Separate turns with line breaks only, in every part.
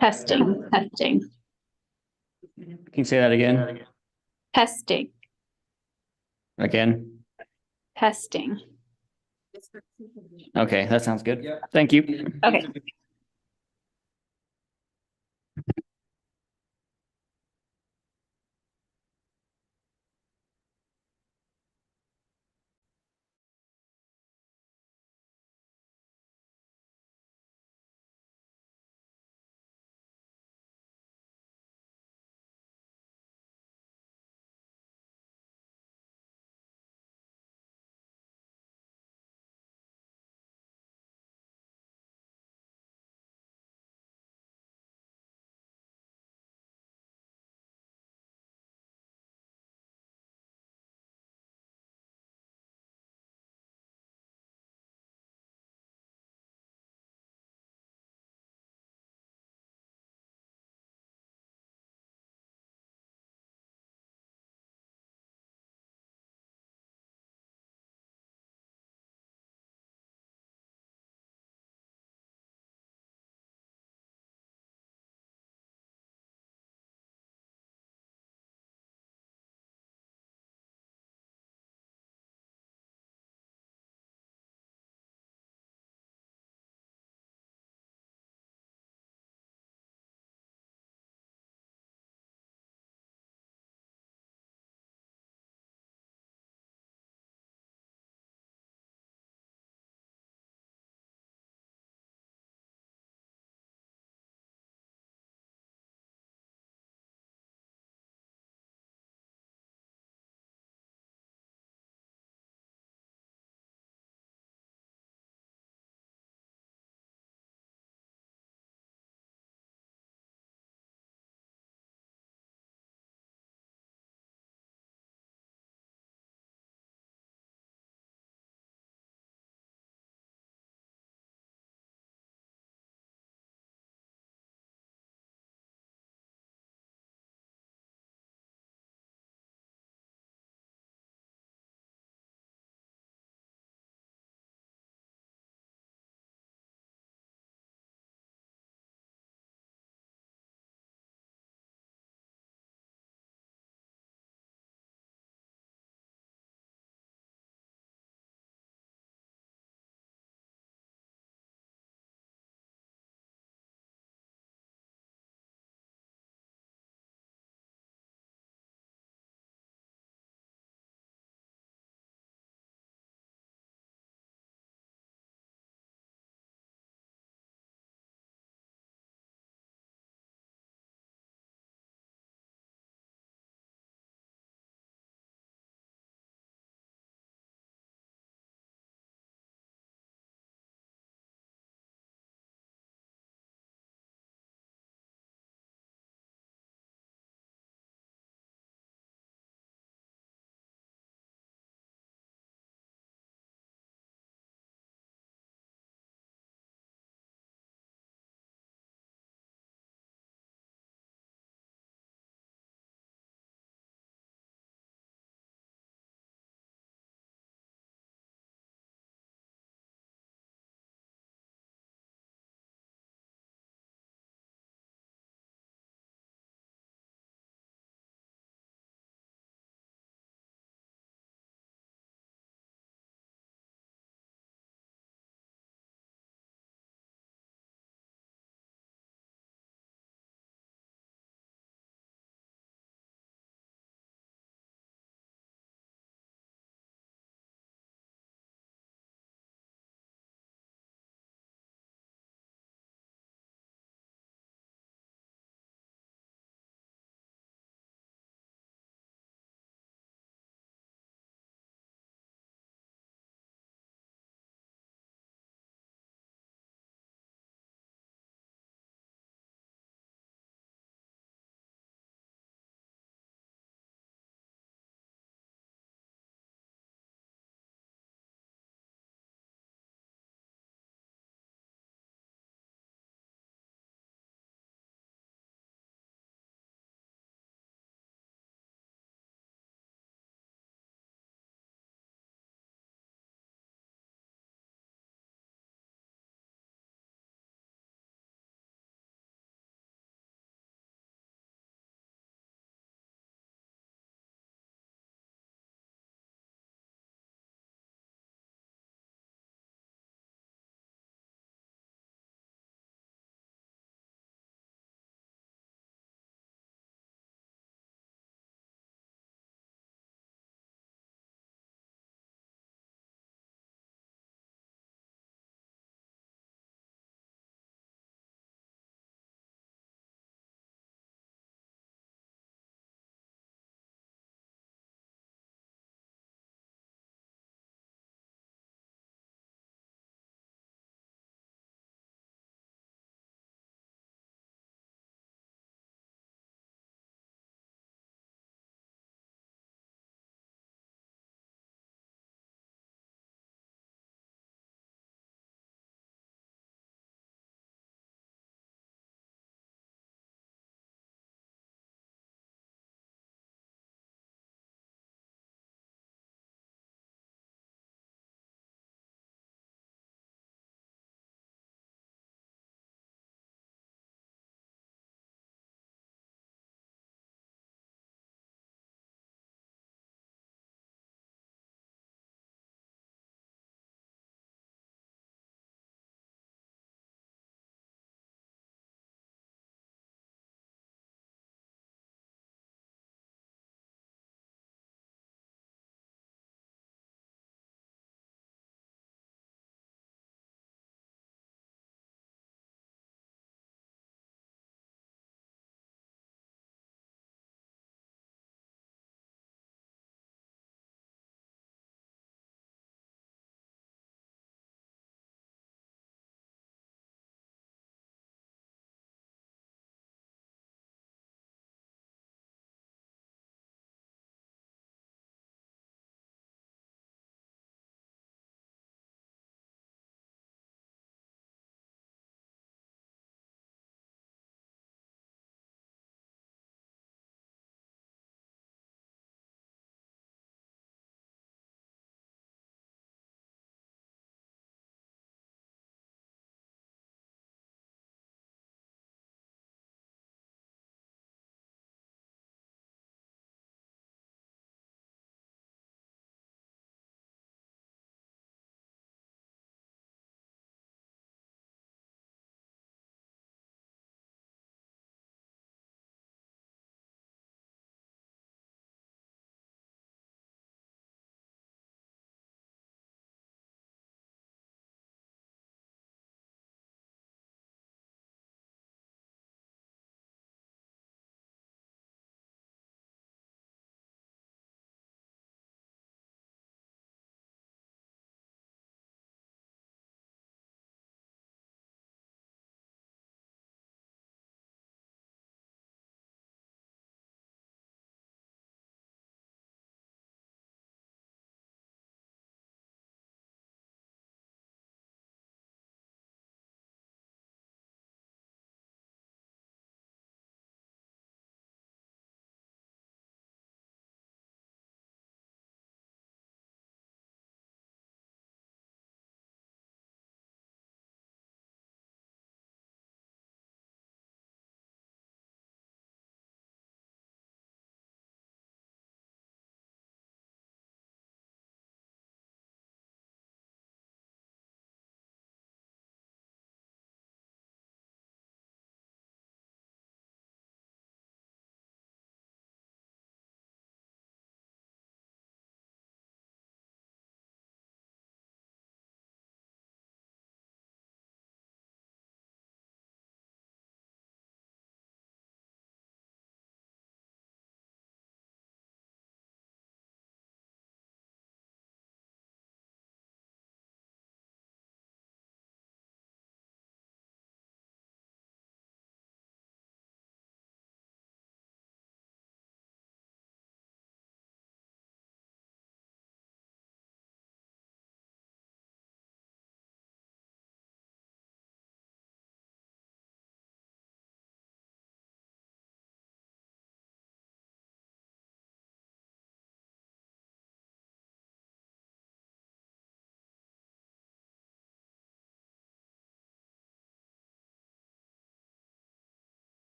Testing, testing,
Can you say that again?
testing,
Again?
testing.
Okay, that sounds good. Thank you.
Okay.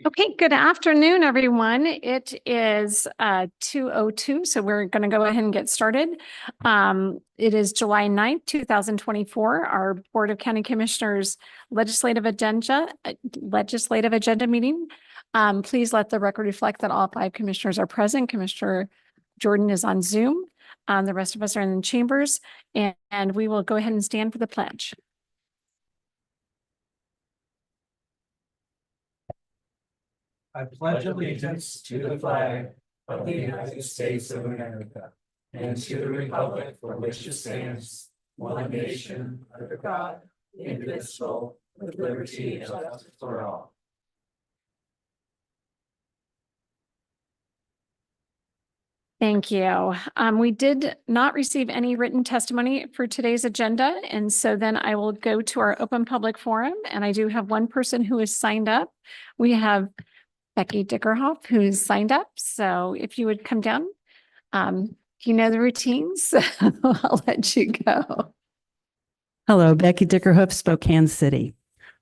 Okay, good afternoon, everyone. It is 2:02, so we're going to go ahead and get started. It is July 9th, 2024. Our Board of County Commissioners legislative agenda meeting. Please let the record reflect that all 5 commissioners are present. Commissioner Jordan is on Zoom. The rest of us are in the chambers, and we will go ahead and stand for the pledge.
I pledge allegiance to the flag of the United States of America and to the republic for which it stands, one nation, under God, indivisible, with liberty and justice for all.
Thank you. We did not receive any written testimony for today's agenda, and so then I will go to our open public forum, and I do have one person who is signed up. We have Becky Dickerhoff, who's signed up. So if you would come down, you know the routines. I'll let you go.
Hello, Becky Dickerhoff, Spokane City.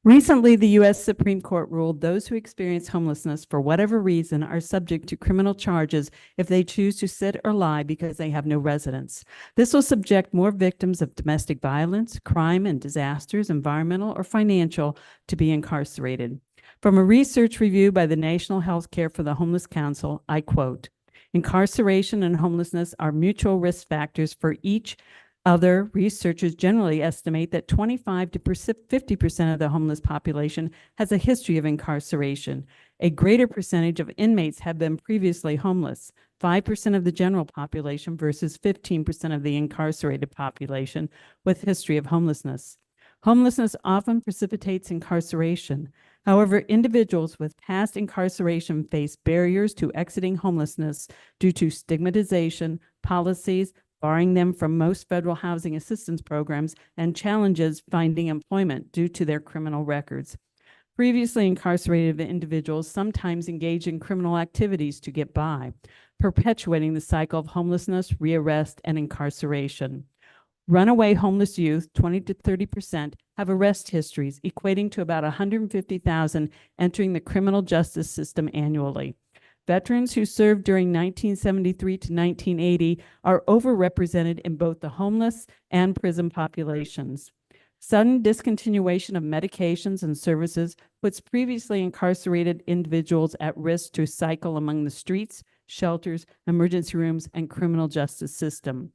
Recently, the U.S. Supreme Court ruled those who experience homelessness for whatever reason are subject to criminal charges if they choose to sit or lie because they have no residence. This will subject more victims of domestic violence, crime and disasters, environmental or financial, to be incarcerated. From a research review by the National Health Care for the Homeless Council, I quote, "Incarceration and homelessness are mutual risk factors for each other. Researchers generally estimate that 25 to 50% of the homeless population has a history of incarceration. A greater percentage of inmates have been previously homeless, 5% of the general population versus 15% of the incarcerated population with history of homelessness. Homelessness often precipitates incarceration. However, individuals with past incarceration face barriers to exiting homelessness due to stigmatization, policies barring them from most federal housing assistance programs, and challenges finding employment due to their criminal records. Previously incarcerated individuals sometimes engage in criminal activities to get by, perpetuating the cycle of homelessness, rearrest, and incarceration. Runaway homeless youth, 20 to 30%, have arrest histories equating to about 150,000 entering the criminal justice system annually. Veterans who served during 1973 to 1980 are overrepresented in both the homeless and prison populations. Sudden discontinuation of medications and services puts previously incarcerated individuals at risk to cycle among the streets, shelters, emergency rooms, and criminal justice system.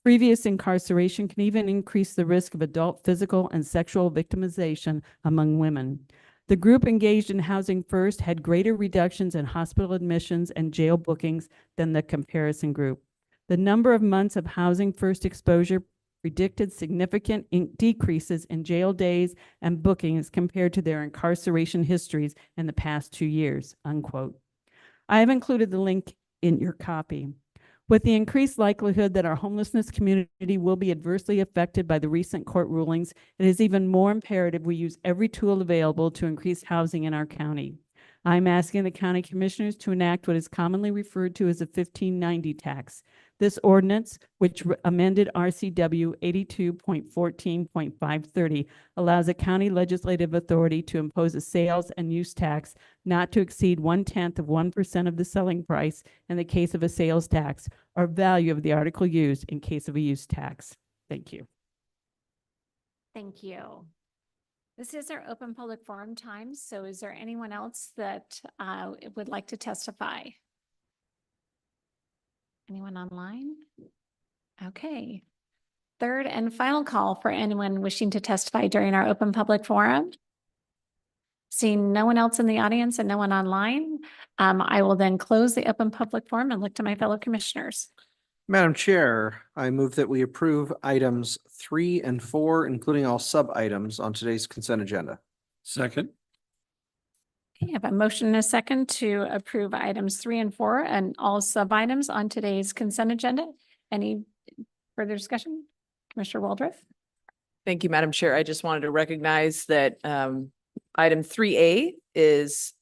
Previous incarceration can even increase the risk of adult physical and sexual victimization among women. The group engaged in Housing First had greater reductions in hospital admissions and jail bookings than the comparison group. The number of months of Housing First exposure predicted significant decreases in jail days and bookings compared to their incarceration histories in the past 2 years, unquote. I have included the link in your copy. With the increased likelihood that our homelessness community will be adversely affected by the recent court rulings, it is even more imperative we use every tool available to increase housing in our county. I'm asking the county commissioners to enact what is commonly referred to as a 1590 tax. This ordinance, which amended RCW 82.14.530, allows a county legislative authority to impose a sales and use tax not to exceed 0.1% of the selling price in the case of a sales tax or value of the article used in case of a use tax. Thank you.
Thank you. This is our open public forum time. So is there anyone else that would like to testify? Anyone online? Okay. Third and final call for anyone wishing to testify during our open public forum. Seeing no one else in the audience and no one online, I will then close the open public forum and look to my fellow commissioners.
Madam Chair, I move that we approve items 3 and 4, including all sub-items on today's consent agenda.
Second.
I have a motion and a second to approve items 3 and 4 and all sub-items on today's consent agenda. Any further discussion? Commissioner Waldron?
Thank you, Madam Chair. I just wanted to recognize that item 3A is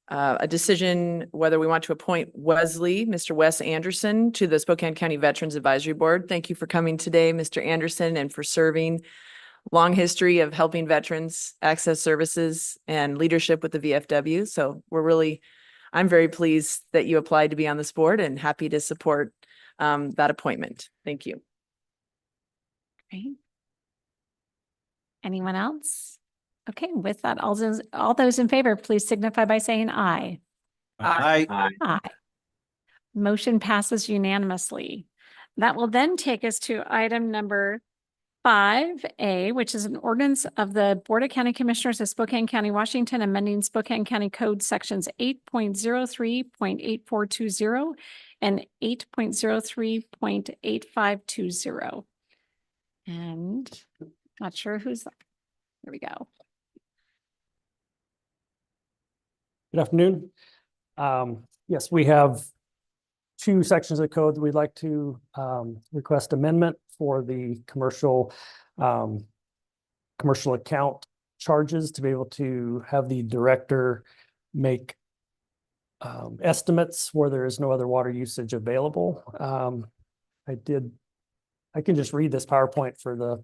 a decision whether we want to appoint Mr. Wes Anderson to the Spokane County Veterans Advisory Board. Thank you for coming today, Mr. Anderson, and for serving long history of helping veterans access services and leadership with the VFW. So I'm very pleased that you applied to be on this board and happy to support that appointment. Thank you.
Great. Anyone else? Okay, with that, all those in favor, please signify by saying aye.
Aye.
Aye. Motion passes unanimously. That will then take us to item number 5A, which is an ordinance of the Board of County Commissioners of Spokane County, Washington, amending Spokane County Code Sections 8.03.8420 and 8.03.8520. And not sure who's, there we go.
Good afternoon. Yes, we have two sections of code that we'd like to request amendment for the commercial account charges to be able to have the director make estimates where there is no other water usage available. I can just read this PowerPoint for the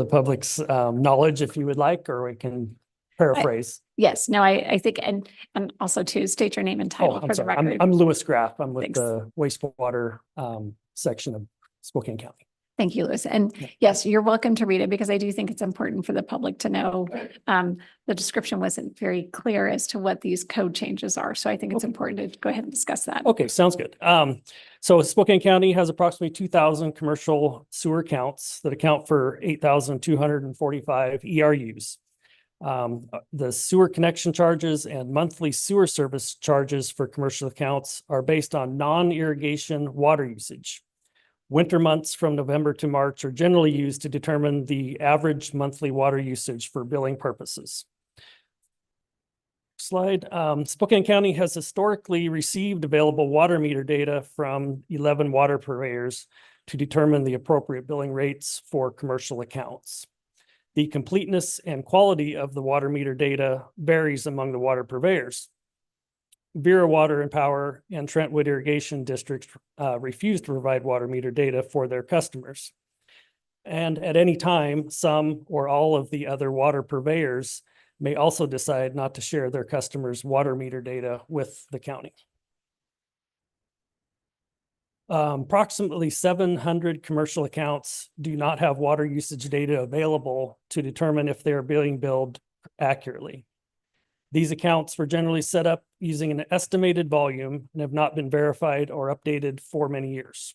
public's knowledge if you would like, or we can paraphrase.
Yes, no, I think, and also to state your name and
Oh,
title
I'm
for the
sorry.
record.
I'm Louis Graff. I'm with
Thanks.
the wastewater section of Spokane County.
Thank you, Louis. And yes, you're welcome to read it because I do think it's important for the public to know. The description wasn't very clear as to what these code changes are. So I think it's important to go ahead and discuss that.
Okay, sounds good. So Spokane County has approximately 2,000 commercial sewer accounts that account for 8,245 ERUs. The sewer connection charges and monthly sewer service charges for commercial accounts are based on non-irrigation water usage. Winter months from November to March are generally used to determine the average monthly water usage for billing purposes. Slide. Spokane County has historically received available water meter data from 11 water purveyors to determine the appropriate billing rates for commercial accounts. The completeness and quality of the water meter data varies among the water purveyors. Vera Water and Power and Trentwood Irrigation Districts refuse to provide water meter data for their customers. And at any time, some or all of the other water purveyors may also decide not to share their customers' water meter data with the county. Approximately 700 commercial accounts do not have water usage data available to determine if they are being billed accurately. These accounts were generally set up using an estimated volume and have not been verified or updated for many years.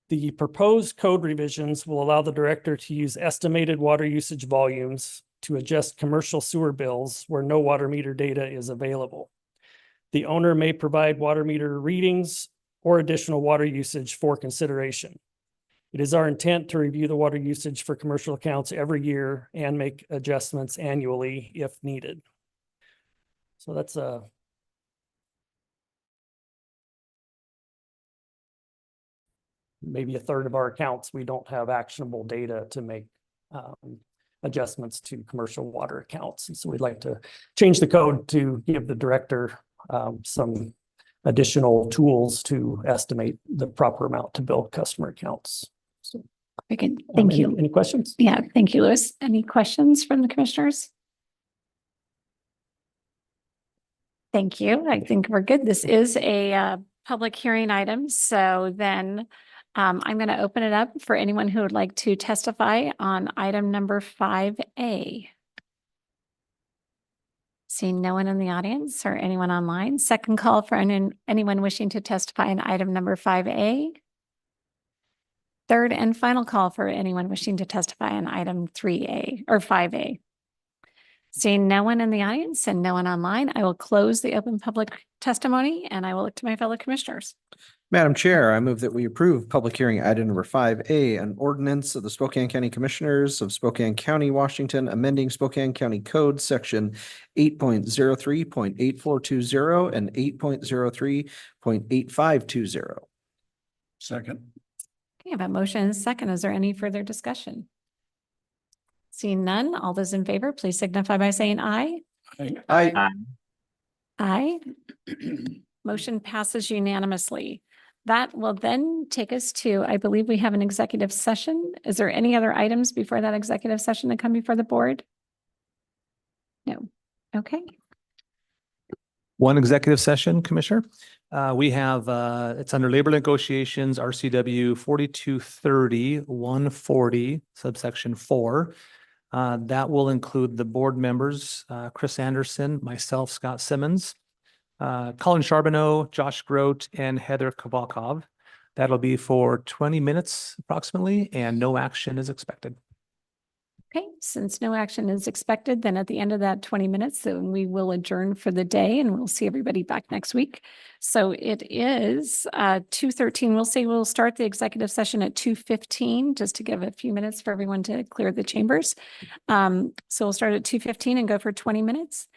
The proposed code revisions will allow the director to use estimated water usage volumes to adjust commercial sewer bills where no water meter data is available. The owner may provide water meter readings or additional water usage for consideration. It is our intent to review the water usage for commercial accounts every year and make adjustments annually if needed. So that's maybe a third of our accounts. We don't have actionable data to make adjustments to commercial water accounts. And so we'd like to change the code to give the director some additional tools to estimate the proper amount to bill customer accounts. So,
Very good. Thank you.
Any questions?
Yeah, thank you, Louis. Any questions from the commissioners? Thank you. I think we're good. This is a public hearing item. So then I'm going to open it up for anyone who would like to testify on item number 5A. Seeing no one in the audience or anyone online. Second call for anyone wishing to testify on item number 5A. Third and final call for anyone wishing to testify on item 3A or 5A. Seeing no one in the audience and no one online, I will close the open public testimony and I will look to my fellow commissioners.
Madam Chair, I move that we approve public hearing item number 5A, an ordinance of the Spokane County Commissioners of Spokane County, Washington, amending Spokane County Code Section 8.03.8420 and 8.03.8520.
Second.
Okay, I have a motion and a second. Is there any further discussion? Seeing none, all those in favor, please signify by saying aye.
Aye.
Aye. Motion passes unanimously. That will then take us to, I believe we have an executive session. Is there any other items before that executive session to come before the board? No. Okay.
One executive session, Commissioner. We have, it's under labor negotiations, RCW 4230-140, subsection 4. That will include the board members, Chris Anderson, myself, Scott Simmons, Colin Charbonneau, Josh Grote, and Heather Kavalkov. That'll be for 20 minutes approximately, and no action is expected.
Okay, since no action is expected, then at the end of that 20 minutes, then we will adjourn for the day and we'll see everybody back next week. So it is 2:13. We'll say we'll start the executive session at 2:15, just to give a few minutes for everyone to clear the chambers. So we'll start at 2:15 and go for 20 minutes.